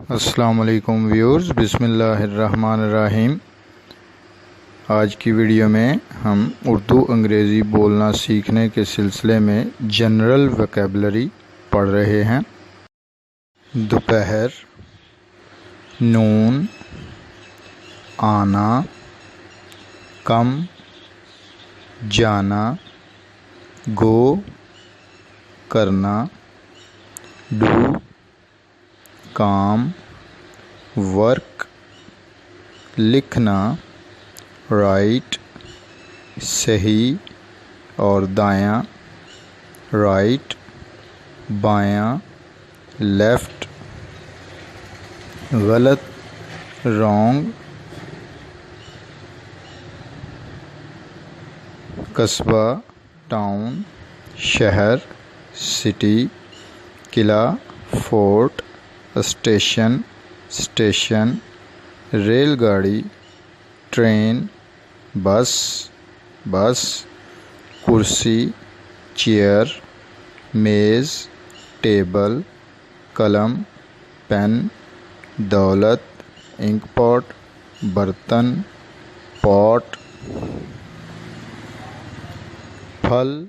السلام علیکم ویورز، بسم اللہ الرحمن الرحیم۔ آج کی ویڈیو میں ہم اردو انگریزی بولنا سیکھنے کے سلسلے میں جنرل ویکیبلری پڑھ رہے ہیں۔ دوپہر، نون، آنا، کم، جانا، گو، کرنا، ڈو، کام، ورک، لکھنا، رائٹ، صحیح اور دایاں، رائٹ، بایاں، لیفٹ، غلط، رانگ، قصبہ، ٹاؤن، شہر، سٹی، قلعہ، فورٹ، اسٹیشن، اسٹیشن، ریل گاڑی، ٹرین، بس، بس، کرسی، چیئر، میز، ٹیبل، قلم، پین، دولت، انک پاٹ، برتن، پاٹ، پھل،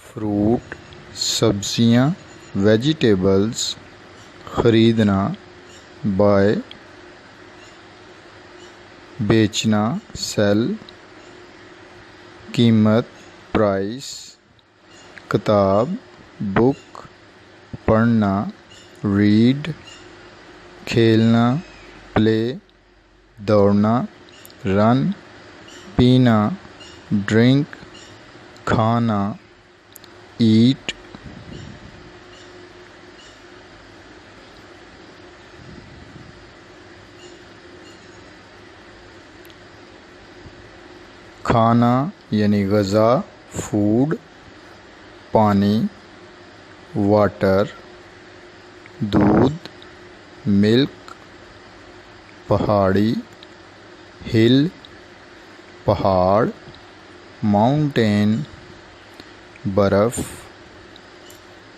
فروٹ، سبزیاں، ویجیٹیبلز، خریدنا، بائے، بیچنا، سیل، قیمت، پرائس، کتاب، بک، پڑھنا، ریڈ، کھیلنا، پلے، دوڑنا، رن، پینا، ڈرنک، کھانا، ایٹ، کھانا یعنی غذا، فوڈ، پانی، واٹر، دودھ، ملک، پہاڑی، ہل، پہاڑ، ماؤنٹین، برف،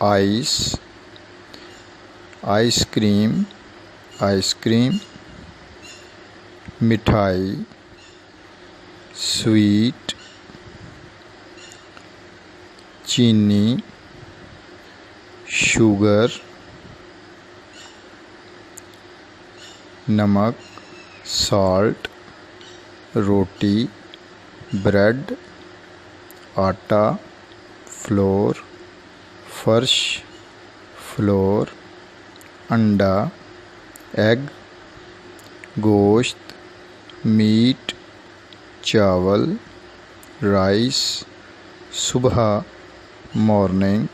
ice, ice cream, ice cream, مٹھائی، سویٹ، چینی، شوگر، نمک، سالٹ، روٹی، بریڈ، آٹا، فلور، فرش، فلور، انڈا، ایگ، گوشت، میٹ، چاول، رائس، صبح، مارننگ،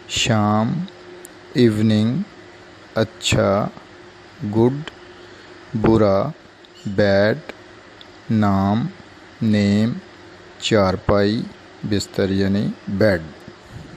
شام، ایوننگ، اچھا، گڈ، برا، بیڈ، نام، نیم، چارپائی، بستر یعنی بیڈ۔